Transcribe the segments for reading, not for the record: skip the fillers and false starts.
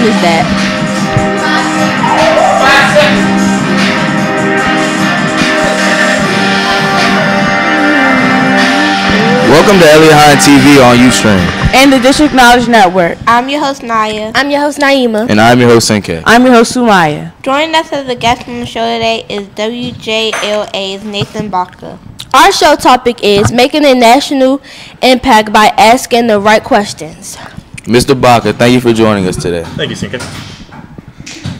is that? Welcome to Eliot Hine TV on Ustream. And the District Knowledge Network. I'm your host, Naya. I'm your host, Naima. And I'm your host, Senke. I'm your host, Sumaya. Joining us as a guest on the show today is WJLA's Nathan Baca. Our show topic is making a national impact by asking the right questions. Mr. Baca, thank you for joining us today. Thank you, Senke.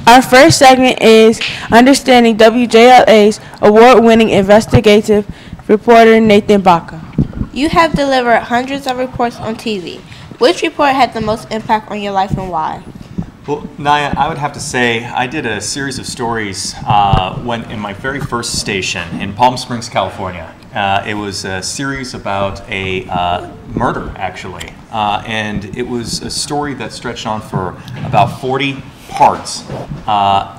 Our first segment is understanding WJLA's award-winning investigative reporter, Nathan Baca. You have delivered hundreds of reports on TV. Which report had the most impact on your life and why? Well, Naya, I would have to say I did a series of stories when in my very first station in Palm Springs, California. It was a series about a murder, actually, and it was a story that stretched on for about 40 parts.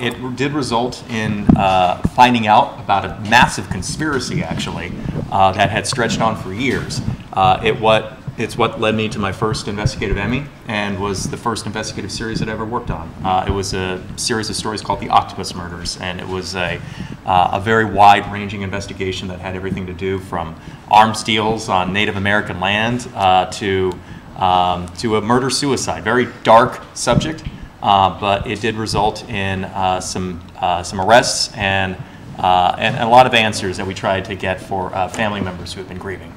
It did result in finding out about a massive conspiracy, actually, that had stretched on for years. It's what led me to my first investigative Emmy and was the first investigative series that I ever worked on. It was a series of stories called The Octopus Murders, and it was a very wide-ranging investigation that had everything to do from arms deals on Native American land to a murder-suicide. Very dark subject, but it did result in some arrests and a lot of answers that we tried to get for family members who have been grieving.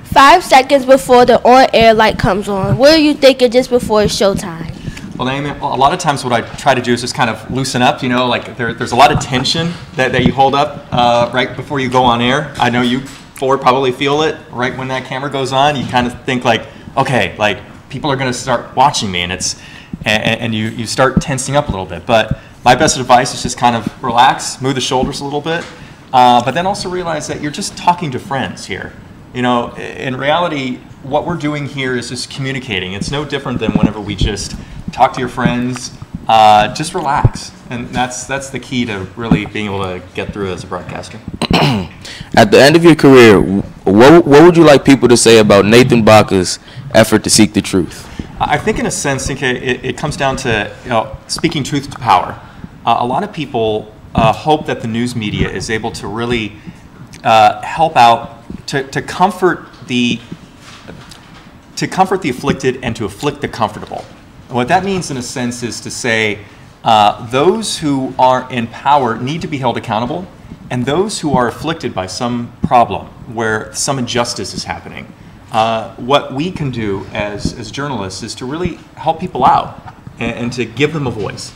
5 seconds before the on-air light comes on, what are you thinking just before it's showtime? Well, Naomi, a lot of times what I try to do is just kind of loosen up, like there's a lot of tension that you hold up right before you go on air. I know you four probably feel it right when that camera goes on. You kind of think like, okay, like people are going to start watching me, and you start tensing up a little bit. But my best advice is just kind of relax, move the shoulders a little bit, but then also realize that you're just talking to friends here. In reality, what we're doing here is just communicating. It's no different than whenever we just talk to your friends. Just relax, and that's the key to really being able to get through as a broadcaster. At the end of your career, what would you like people to say about Nathan Baca's effort to seek the truth? I think in a sense, it comes down to speaking truth to power. A lot of people hope that the news media is able to really help out to comfort the afflicted and to afflict the comfortable. And what that means in a sense is to say those who are in power need to be held accountable, and those who are afflicted by some problem where some injustice is happening, what we can do as journalists is to really help people out and to give them a voice.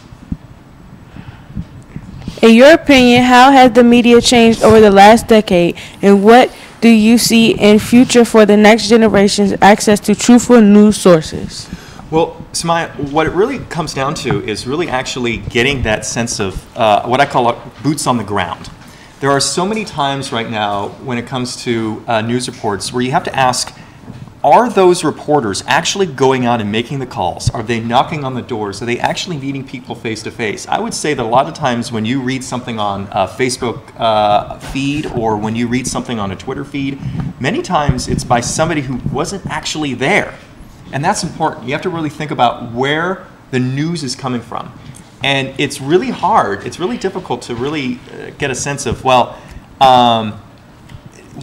In your opinion, how has the media changed over the last decade, and what do you see in future for the next generation's access to truthful news sources? Well, Samaya, what it really comes down to is really actually getting that sense of what I call boots on the ground. There are so many times right now when it comes to news reports where you have to ask, are those reporters actually going out and making the calls? Are they knocking on the doors? Are they actually meeting people face to face? I would say that a lot of times when you read something on a Facebook feed or when you read something on a Twitter feed, many times it's by somebody who wasn't actually there. And that's important. You have to really think about where the news is coming from. And it's really hard, it's really difficult to really get a sense of, well,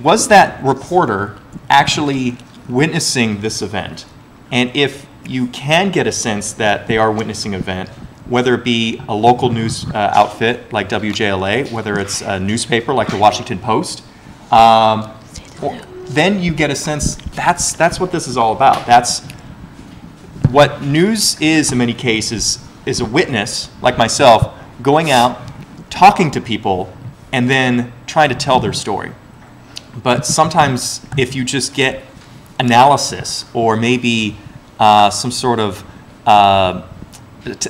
was that reporter actually witnessing this event? And if you can get a sense that they are witnessing an event, whether it be a local news outfit like WJLA, whether it's a newspaper like the Washington Post, then you get a sense that's what this is all about. That's what news is in many cases, is a witness, like myself, going out, talking to people, and then trying to tell their story. But sometimes if you just get analysis or maybe some sort of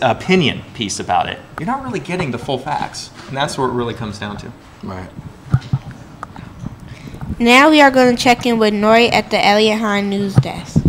opinion piece about it, you're not really getting the full facts. And that's where it really comes down to. Right. Now we are going to check in with Nori at the Eliot Hine News Desk.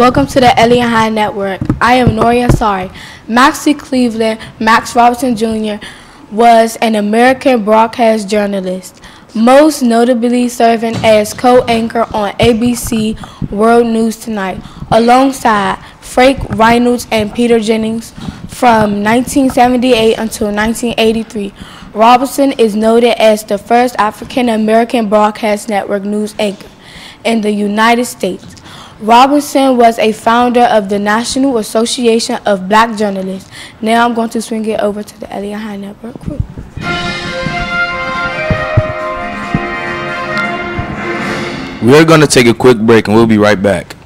Welcome to the Eliot Hine Network. I am Noria Asari. Maxie Cleveland, Max Robertson Jr. was an American broadcast journalist, most notably serving as co-anchor on ABC World News Tonight, alongside Frank Reynolds and Peter Jennings from 1978 until 1983. Robertson is noted as the first African-American broadcast network news anchor in the United States. Robinson was a founder of the National Association of Black Journalists. Now I'm going to swing it over to the Eliot Hine Network crew. We're going to take a quick break and we'll be right back.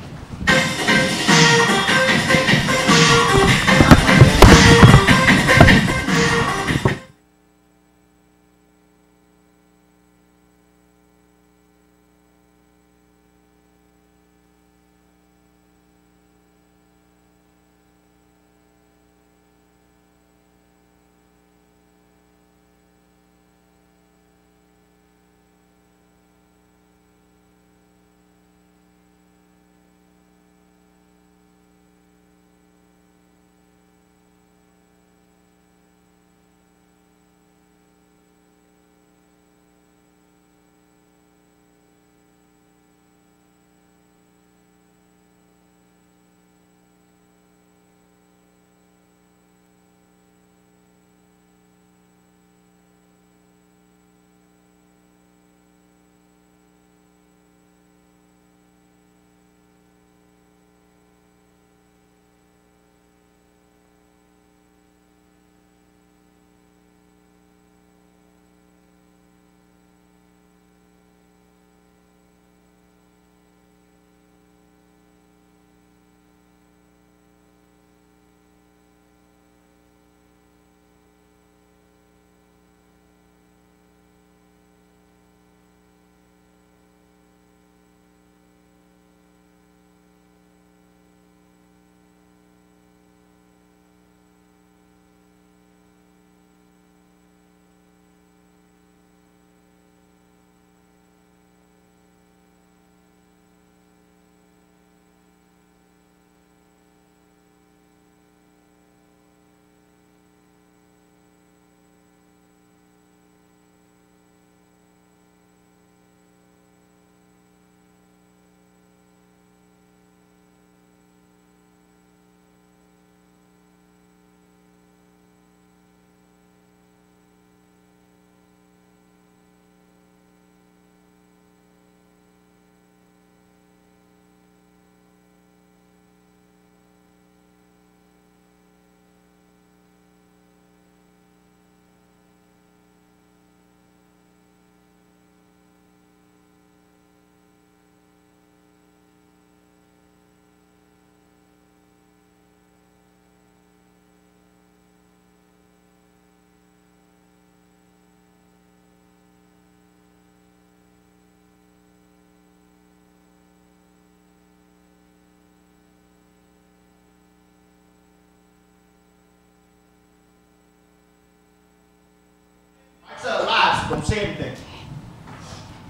Don't say anything.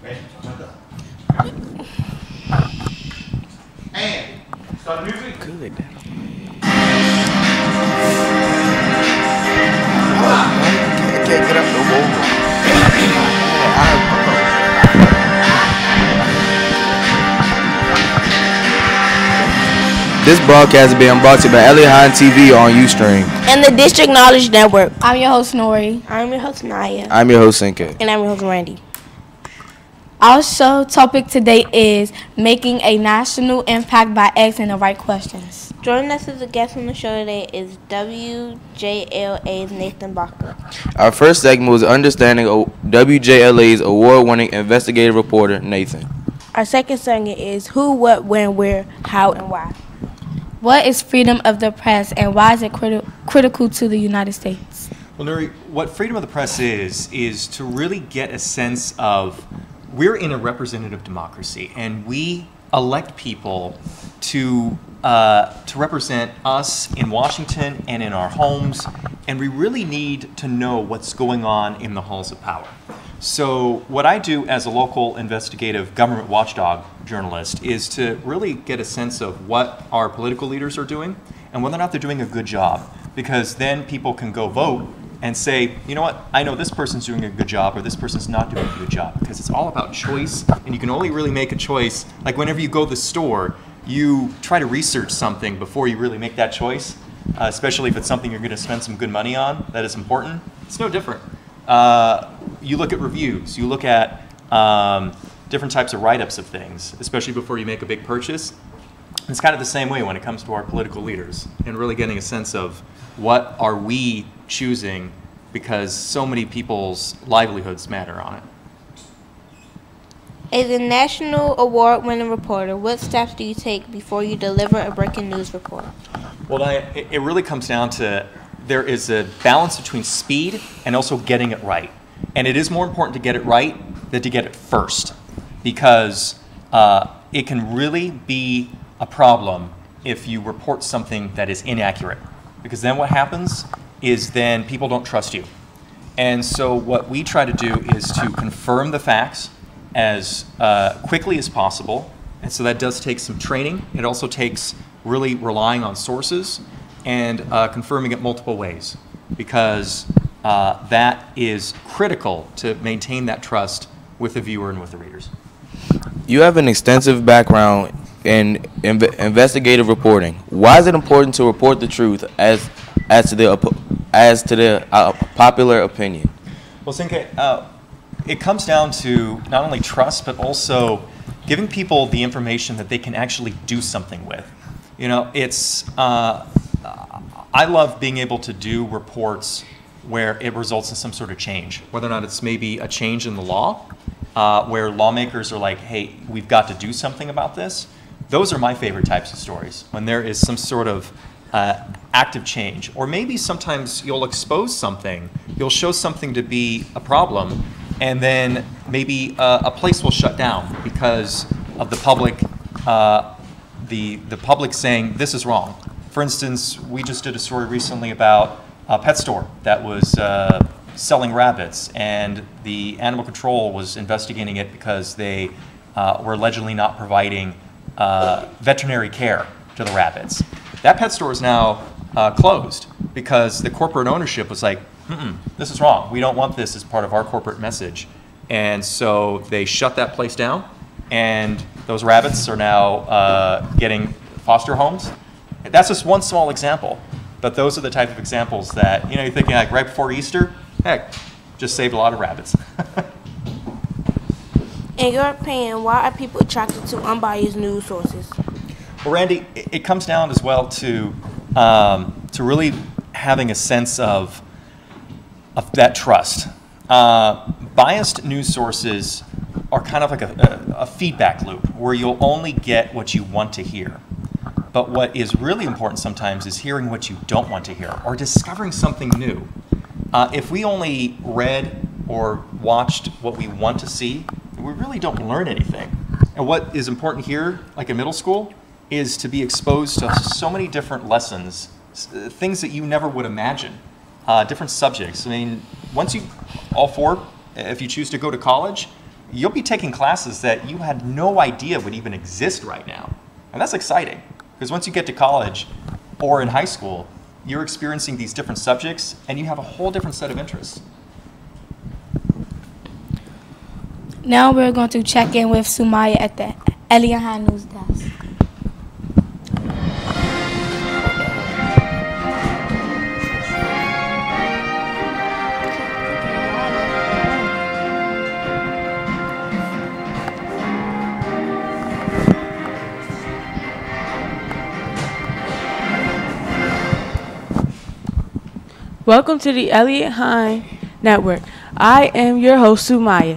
Okay? And start the music. Good. I can't get up no more. This broadcast is being brought to you by Eliot Hine TV on Ustream. And the District Knowledge Network. I'm your host, Nori. I'm your host, Naya. I'm your host, Sinke. And I'm your host, Randy. Our show topic today is making a national impact by asking the right questions. Joining us as a guest on the show today is WJLA's Nathan Baca. Our first segment was understanding WJLA's award-winning investigative reporter, Nathan. Our second segment is who, what, when, where, how, and why. What is freedom of the press and why is it critical to the United States? Well, Nuri, what freedom of the press is to really get a sense of we're in a representative democracy and we elect people to represent us in Washington and in our homes, and we really need to know what's going on in the halls of power. So what I do as a local investigative government watchdog journalist is to really get a sense of what our political leaders are doing and whether or not they're doing a good job. Because then people can go vote and say, you know what, I know this person's doing a good job or this person's not doing a good job. Because it's all about choice, and you can only really make a choice. Like whenever you go to the store, you try to research something before you really make that choice, especially if it's something you're going to spend some good money on that is important. It's no different. You look at reviews, you look at different types of write-ups of things, especially before you make a big purchase. It's kind of the same way when it comes to our political leaders and really getting a sense of what are we choosing because so many people's livelihoods matter on it. As a national award-winning reporter, what steps do you take before you deliver a breaking news report? Well, it really comes down to there is a balance between speed and also getting it right. And it is more important to get it right than to get it first, because it can really be a problem if you report something that is inaccurate. Because then what happens is then people don't trust you. And so what we try to do is to confirm the facts as quickly as possible. And so that does take some training. It also takes really relying on sources and confirming it multiple ways, because that is critical to maintain that trust with the viewer and with the readers. You have an extensive background in investigative reporting. Why is it important to report the truth as to the popular opinion? Well, Sinke, it comes down to not only trust, but also giving people the information that they can actually do something with. You know, it's I love being able to do reports where it results in some sort of change, whether or not it's maybe a change in the law, where lawmakers are like, hey, we've got to do something about this. Those are my favorite types of stories, when there is some sort of active change. Or maybe sometimes you'll expose something, you'll show something to be a problem, and then maybe a place will shut down because of the public, the public saying this is wrong. For instance, we just did a story recently about a pet store that was selling rabbits, and the animal control was investigating it because they were allegedly not providing veterinary care to the rabbits. That pet store is now closed because the corporate ownership was like, this is wrong. We don't want this as part of our corporate message. And so they shut that place down, and those rabbits are now getting foster homes. That's just one small example, but those are the type of examples that, you know, you're thinking like right before Easter, heck, just saved a lot of rabbits. In your opinion, why are people attracted to unbiased news sources? Well, Randy, it comes down as well to really having a sense of that trust. Biased news sources are kind of like a feedback loop where you'll only get what you want to hear. But what is really important sometimes is hearing what you don't want to hear or discovering something new. If we only read or watched what we want to see, we really don't learn anything. And what is important here, like in middle school, is to be exposed to so many different lessons, things that you never would imagine, different subjects. I mean, once you, all four, if you choose to go to college, you'll be taking classes that you had no idea would even exist right now. And that's exciting, because once you get to college or in high school, you're experiencing these different subjects and you have a whole different set of interests. Now we're going to check in with Sumaya at the Eliot Hine News Desk. Welcome to the Eliot Hine Network. I am your host, Sumaya.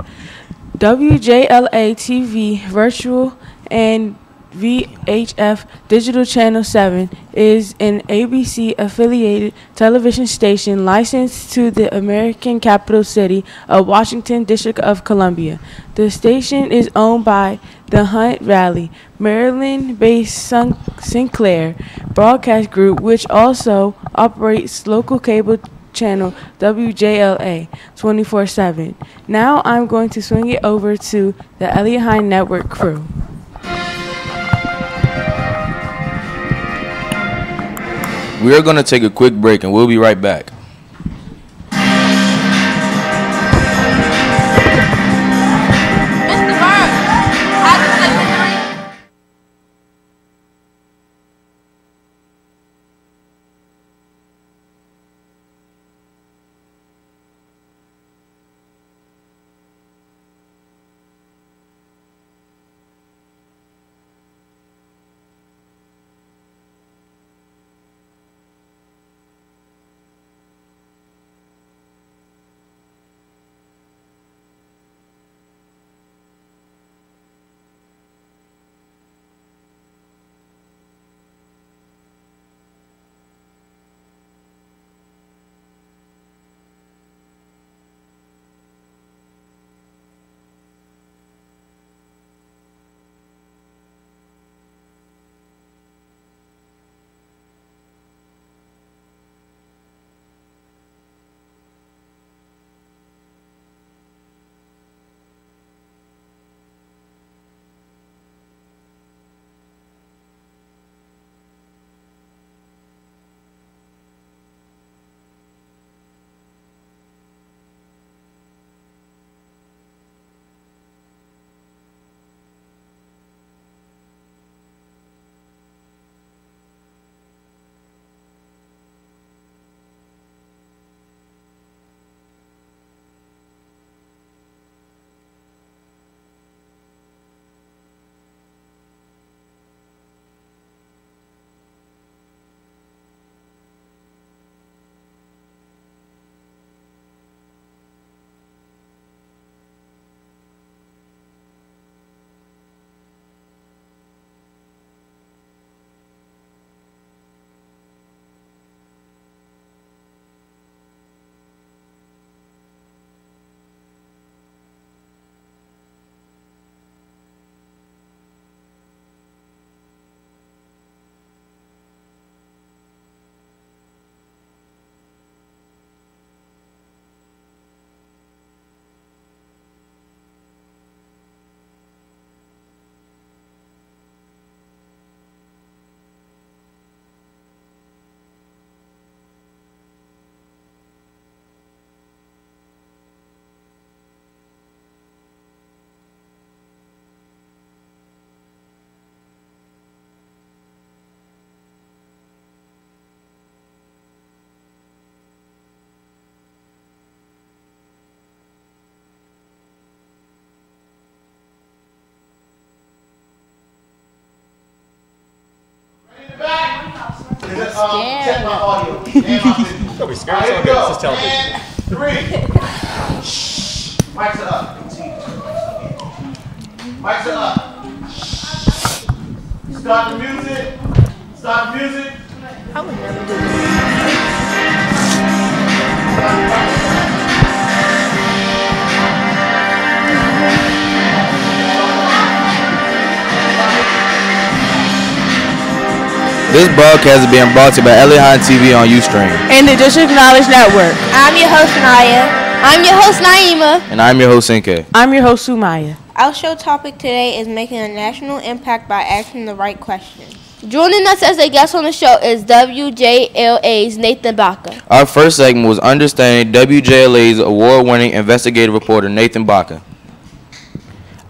WJLA TV Virtual and VHF Digital Channel 7 is an ABC-affiliated television station licensed to the American capital city of Washington, District of Columbia. The station is owned by the Hunt Valley, Maryland-based Sinclair Broadcast Group, which also operates local cable channel WJLA 24/7. Now I'm going to swing it over to the Eliot Hine Network crew. We are going to take a quick break and we'll be right back. Check my audio. Don't be scared. It's all good. This is television. And 3. Shh. Mics are up. Mics are up. Start the music. Start the music. I would never do this. This broadcast is being brought to you by Eliot Hine TV on Ustream. And the District Knowledge Network. I'm your host, Naya. I'm your host, Naima. And I'm your host, Sinke. I'm your host, Sumaya. Our show topic today is making a national impact by asking the right questions. Joining us as a guest on the show is WJLA's Nathan Baca. Our first segment was understanding WJLA's award-winning investigative reporter, Nathan Baca.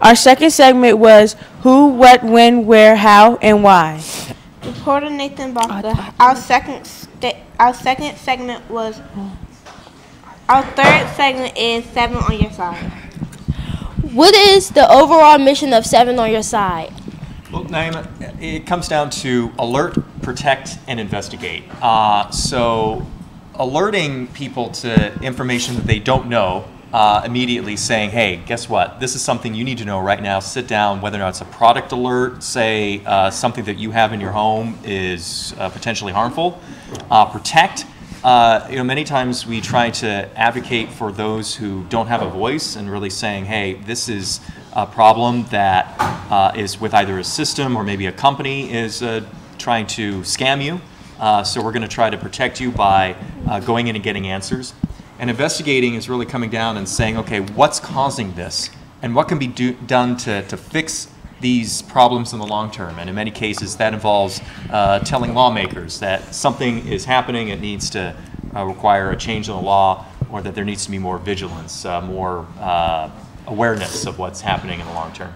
Our second segment was who, what, when, where, how, and why. Reporter Nathan Baca. Our second segment was. Our third segment is 7 on your side. What is the overall mission of 7 on your side? Well, Naima, it comes down to alert, protect, and investigate. So alerting people to information that they don't know, immediately saying, hey, guess what? This is something you need to know right now. Sit down, whether or not it's a product alert, say something that you have in your home is potentially harmful. Protect. Many times we try to advocate for those who don't have a voice and really saying, hey, this is a problem that is with either a system or maybe a company is trying to scam you. So we're going to try to protect you by going in and getting answers. And investigating is really coming down and saying, okay, what's causing this? And what can be done to fix these problems in the long term? And in many cases, that involves telling lawmakers that something is happening, it needs to require a change in the law, or that there needs to be more vigilance, more awareness of what's happening in the long term.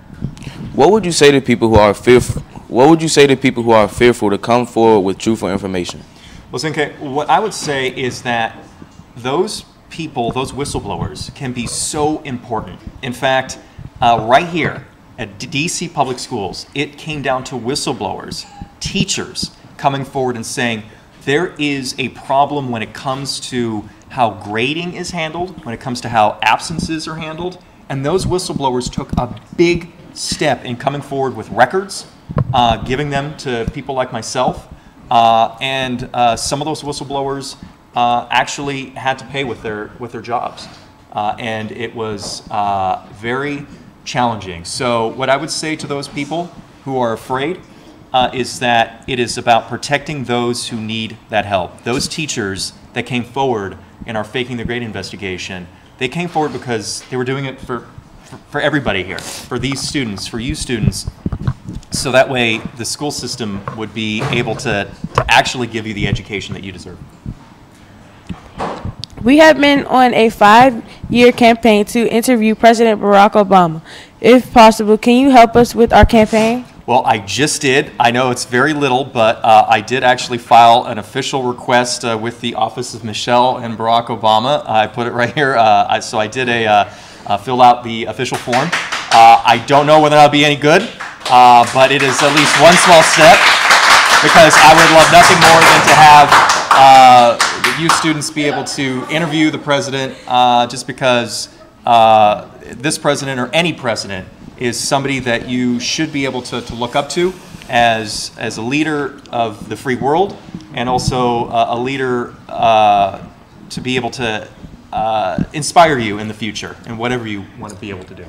What would you say to people who are fearful? What would you say to people who are fearful to come forward with truthful information? Well, Zinke, what I would say is that those people, those whistleblowers, can be so important. In fact, right here at DC Public Schools, it came down to whistleblowers, teachers coming forward and saying there is a problem when it comes to how grading is handled, when it comes to how absences are handled, and those whistleblowers took a big step in coming forward with records, giving them to people like myself, and some of those whistleblowers actually had to pay with their jobs, and it was very challenging. So what I would say to those people who are afraid is that it is about protecting those who need that help. Those teachers that came forward in our Faking the Grade investigation, they came forward because they were doing it for everybody here, for these students, for you students, so that way the school system would be able to actually give you the education that you deserve. We have been on a 5-year campaign to interview President Barack Obama. If possible, can you help us with our campaign? Well, I just did. I know it's very little, but I did actually file an official request with the Office of Michelle and Barack Obama. I put it right here. So I did fill out the official form. I don't know whether that'll be any good, but it is at least one small step, because I would love nothing more than to have you students be able to interview the president, just because this president or any president is somebody that you should be able to look up to as a leader of the free world, and also a leader to be able to inspire you in the future and whatever you want to be able to do.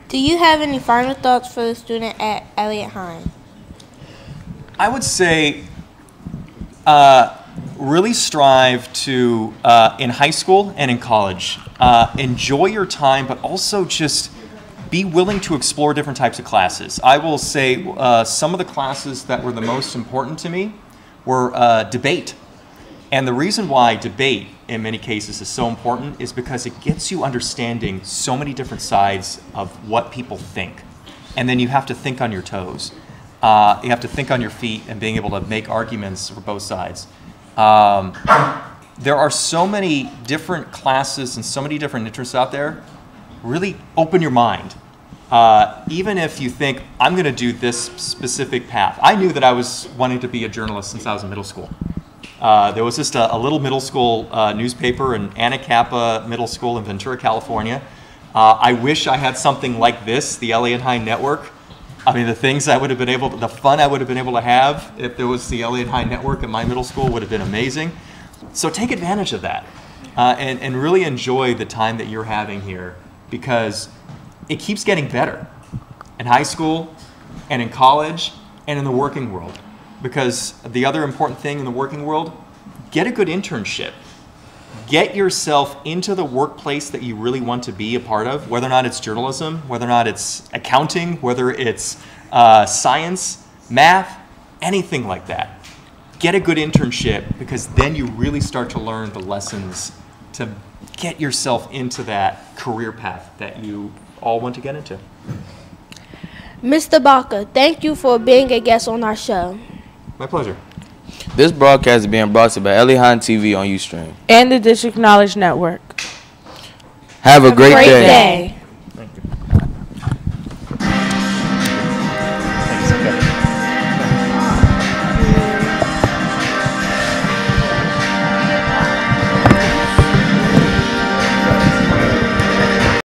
Do you have any final thoughts for the student at Eliot Hine? I would say really strive to, in high school and in college, enjoy your time, but also just be willing to explore different types of classes. I will say some of the classes that were the most important to me were debate. And the reason why debate in many cases is so important is because it gets you understanding so many different sides of what people think. And then you have to think on your toes. You have to think on your feet and being able to make arguments for both sides. There are so many different classes and so many different interests out there. Really open your mind. Even if you think, I'm going to do this specific path. I knew that I was wanting to be a journalist since I was in middle school. There was just a little middle school newspaper in Anacapa Middle School in Ventura, California. I wish I had something like this, the Eliot Hine Network. I mean, the things I would have been able to, the fun I would have been able to have if there was the Eliot Hine Network at my middle school would have been amazing. So take advantage of that and really enjoy the time that you're having here, because it keeps getting better in high school and in college and in the working world. Because the other important thing in the working world, get a good internship. Get yourself into the workplace that you really want to be a part of, whether or not it's journalism, whether or not it's accounting, whether it's science, math, anything like that. Get a good internship, because then you really start to learn the lessons to get yourself into that career path that you all want to get into. Mr. Baca, thank you for being a guest on our show. My pleasure. This broadcast is being brought to you by Eliot Hine TV on Ustream and the District Knowledge Network. Have a great day.